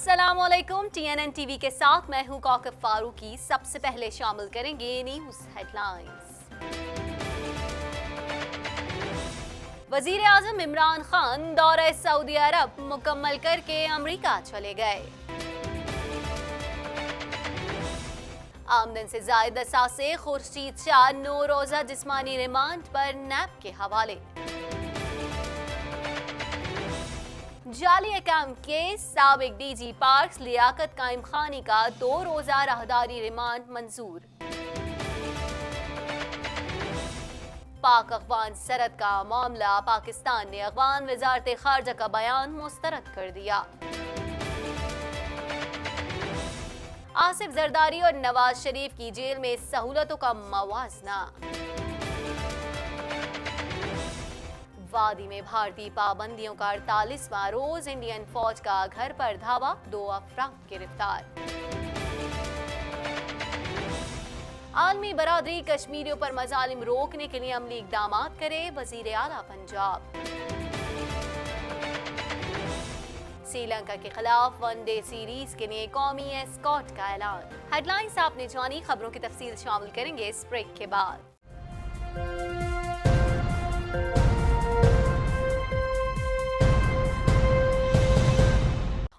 अस्सलाम वालेकुम। TNN TV के साथ मैं हूं कौकब फारूकी। सबसे पहले शामिल करेंगे न्यूज़ हेडलाइंस। वजीर आजम इमरान खान दौरे सऊदी अरब मुकम्मल करके अमेरिका चले गए। आमदन से जायद असासे खुर्शीद शाह 9 रोजा जिस्मानी रिमांड पर नैब के हवाले। जाली अकाउंट केस साबिक DG पार्क्स लियाकत कायम खानी का 2 रोजा राहदारी रिमांड मंजूर। पाक अफगान सरहद का मामला, पाकिस्तान ने अफगान वजारत खारजा का बयान मुस्तरद कर दिया। आसिफ जरदारी और नवाज शरीफ की जेल में सहूलतों का मवाजना। वादी में भारतीय पाबंदियों का 48वां रोज, इंडियन फौज का घर पर धावा, 2 अफराद गिरफ्तार। आलमी बरादरी कश्मीरियों पर मजालिम रोकने के लिए अमली इकदामात करे, वजीर आला पंजाब। श्रीलंका के खिलाफ वनडे सीरीज के लिए कौमी एस्कॉट का ऐलान। हेडलाइंस आपने जानी, खबरों की तफसील शामिल करेंगे इस ब्रेक के बाद।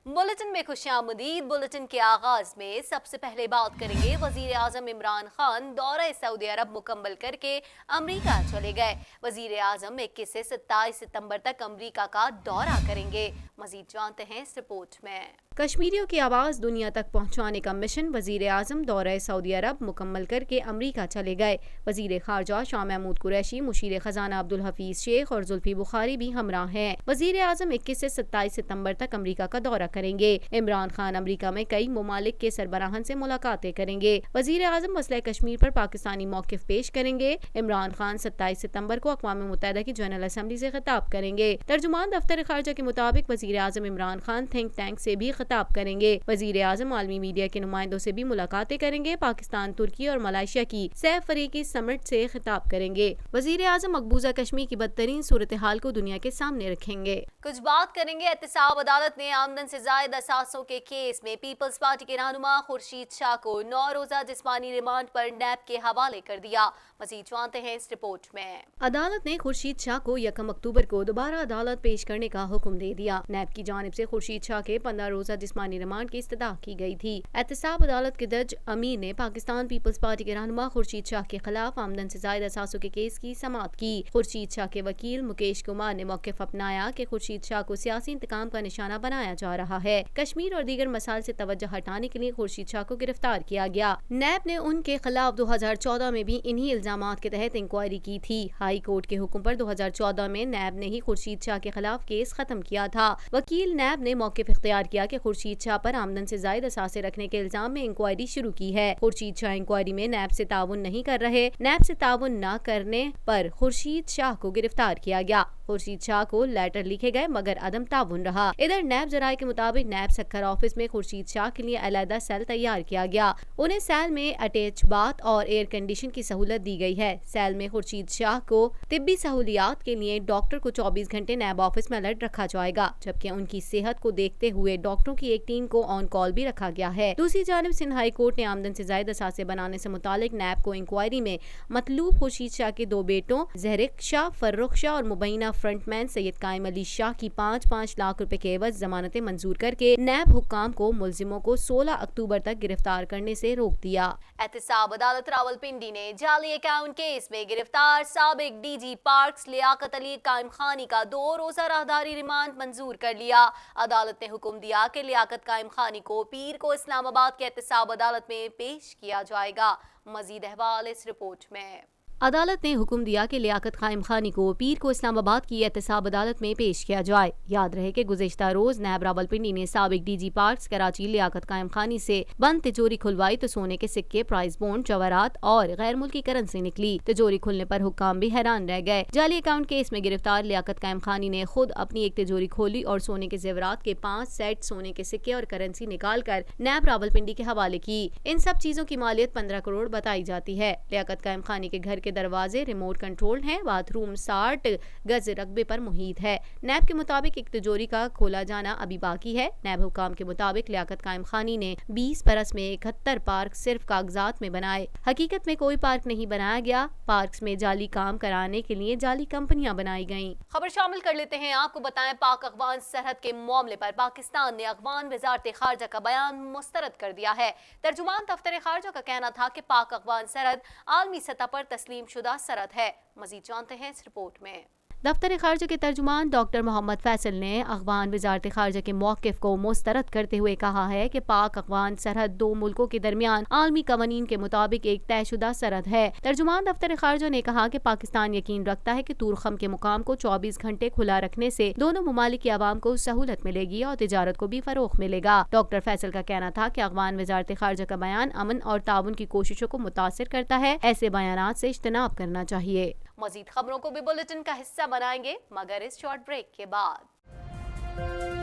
बुलेटिन में खुशामदीद। बुलेटिन के आगाज में सबसे पहले बात करेंगे वजीर आजम इमरान खान दौरे सऊदी अरब मुकम्मल करके अमेरिका चले गए। वजीर आजम 21 से 27 सितंबर तक अमेरिका का दौरा करेंगे। मजीद जानते हैं इस रिपोर्ट में। कश्मीरियों की आवाज़ दुनिया तक पहुँचाने का मिशन, वजीर आजम दौरे सऊदी अरब मुकम्मल करके अमेरिका चले गए। वजीर खारजा शाह महमूद कुरैशी, मुशीर खजाना अब्दुल हफीज शेख और जुल्फी बुखारी भी हमरा हैं। वजीर आजम 21 से 27 सितंबर तक अमेरिका का दौरा करेंगे। इमरान खान अमेरिका में कई ममालिक के सरबराहान से मुलाकातें करेंगे। वजीर आजम मसला कश्मीर पर पाकिस्तानी मौक़िफ़ पेश करेंगे। इमरान खान 27 सितंबर को अक़वाम मुत्तहिदा की जनरल असम्बली से खिताब करेंगे। तर्जुमान दफ्तर खारजा के मुताबिक वजीर आजम इमरान खान थिंक टैंक से भी खिताब करेंगे। वजीर आजम आलमी मीडिया के नुमाइंदों से भी मुलाकातें करेंगे। पाकिस्तान, तुर्की और मलेशिया की सह फरीकी समिट से खिताब करेंगे। वजीर आजम मकबूजा कश्मीर की बदतरीन सूरत हाल को दुनिया के सामने रखेंगे। कुछ बात करेंगे एहतसाब अदालत ने आमदन से जायद असासों के केस में पीपल्स पार्टी के रहनुमा खुर्शीद शाह को 9 रोजा जिस्मानी रिमांड पर नैब के हवाले कर दिया। मजीद जानते हैं इस रिपोर्ट में। अदालत ने खुर्शीद शाह को 1 अक्टूबर को दोबारा अदालत पेश करने का हुक्म दे दिया। नैब की जानिब से खुर्शीद शाह के 15 रोजा जिस्मानी रिमांड की इस्तदा की गई थी। एहतसाब अदालत के जज अमीर ने पाकिस्तान पीपल्स पार्टी के रहनुमा खुर्शीद शाह के खिलाफ आमदन से जायद असासों के केस की समाअत की। खुर्शीद शाह के वकील मुकेश कुमार ने मौक़िफ़ अपनाया कि खुर्शीद शाह को सियासी इंतकाम का निशाना बनाया जा रहा है। कश्मीर और दीगर मसाइल से तवज्जो हटाने के लिए खुर्शीद शाह को गिरफ्तार किया गया। नैब ने उनके खिलाफ 2014 में भी इन्हीं इल्जामात के तहत इंक्वायरी की थी। हाई कोर्ट के हुक्म पर 2014 में नैब ने ही खुर्शीद शाह के खिलाफ केस खत्म किया था। वकील नैब ने मौक़िफ़ इख्तियार किया कि खुर्शीद शाह पर आमदन से जायद असासे रखने के इल्जाम में इंक्वायरी शुरू की है। खुर्शीद शाह इंक्वायरी में नैब से ताउन नहीं कर रहे। नैब से ताउन न करने पर खुर्शीद शाह को गिरफ्तार किया गया। खुर्शीद शाह को लेटर लिखे गए मगर अदम ताउन रहा। इधर नैब जराये के मुताबिक नैब सक्खर ऑफिस में खुर्शीद शाह के लिए अलहदा सेल तैयार किया गया। उन्हें सेल में अटैच बाथ और एयर कंडीशन की सहूलत दी गई है। सेल में खुर्शीद शाह को तिब्बी सहूलियात के लिए डॉक्टर को 24 घंटे नैब ऑफिस में अलर्ट रखा जाएगा, जबकि उनकी सेहत को देखते हुए डॉक्टरों की एक टीम को ऑन कॉल भी रखा गया है। दूसरी जानिब सिंध हाई कोर्ट ने आमदन से जायद असासे बनाने से मुतालिक नैब को इंक्वायरी में मतलूब खुर्शीद शाह के 2 बेटों जहरिक शाह, फर्रुख शाह और मुबैना फ्रंटमैन सैयद कायम अली शाह की 5-5 लाख रुपए के एवज जमानतें मंजूर करके नैब हुक्काम को मुल्जिमों को 16 अक्टूबर तक गिरफ्तार करने से रोक दिया। एहतसाब अदालत रावलपिंडी ने जाली अकाउंट केस में गिरफ्तार साबिक DG पार्क्स लियाकत अली कायम खानी का 2 रोजा राहदारी रिमांड मंजूर कर लिया। अदालत ने हुक्म दिया कि लियाकत कायम खानी को पीर को इस्लामाबाद के एहतसाब अदालत में पेश किया जाएगा। मजीद अहवाल इस रिपोर्ट में। अदालत ने हुक्म दिया कि लियाकत कायम खानी को पीर को इस्लामाबाद की एहतसाब अदालत में पेश किया जाए। याद रहे कि गुज़िश्ता रोज नैब रावलपिंडी ने साबिक DG पार्क्स कराची लियाकत कायम खानी से बंद तिजोरी खुलवाई तो सोने के सिक्के, प्राइस बॉन्ड, जवाहरात और गैर मुल्की करेंसी निकली। तिजोरी खुलने पर हुक्काम भी हैरान रह गए। जाली अकाउंट केस में गिरफ्तार लियाकत कायम खानी ने खुद अपनी एक तिजोरी खोली और सोने के जेवरात के 5 सेट सोने के सिक्के और करेंसी निकाल कर नैब रावलपिंडी के हवाले की। इन सब चीजों की मालियत 15 करोड़ बताई जाती है। लियाकत कायम खानी के घर के दरवाजे रिमोट कंट्रोल हैं। बाथरूम 60 गज रकबे पर मुहित है। नैब के मुताबिक एक तिजोरी का खोला जाना अभी बाकी है। नैब हुकाम के मुताबिक लियाकत कायम खानी ने 20 बरस में 71 पार्क सिर्फ कागजात में बनाए। हकीकत में कोई पार्क नहीं बनाया गया। पार्क्स में जाली काम कराने के लिए जाली कंपनियां बनाई गईं। खबर शामिल कर लेते हैं। आपको बताएं, पाक अफगान सरहद के मामले पर पाकिस्तान ने अफगान वजारत खारजा का बयान मुस्तरद कर दिया है। तर्जुमान दफ्तर खारजा का कहना था कि पाक अफगान सरहद आलमी सतह पर तस्लीम शुदा सरहद है। मजीद जानते हैं इस रिपोर्ट में। दफ्तर खारजा के तर्जुमान डॉक्टर मोहम्मद फैसल ने अफगान वजारत खारजा के मौक़िफ़ को मुस्तरद करते हुए कहा है कि पाक अफगान सरहद दो मुल्कों के दरमियान आलमी कवानीन के मुताबिक एक तयशुदा सरहद है। तर्जुमान दफ्तर खारजा ने कहा कि पाकिस्तान यकीन रखता है कि तूरखम के मुकाम को 24 घंटे खुला रखने से दोनों ममालिक की आवाम को सहूलत मिलेगी और तिजारत को भी फरोग मिलेगा। डॉक्टर फैसल का कहना था कि अफगान वजारत खारजा का बयान अमन और ताउन की कोशिशों को मुतासिर करता है। ऐसे बयानात से इज्तनाब करना चाहिए। मजीद खबरों को भी बुलेटिन का हिस्सा बनाएंगे, मगर इस शॉर्ट ब्रेक के बाद।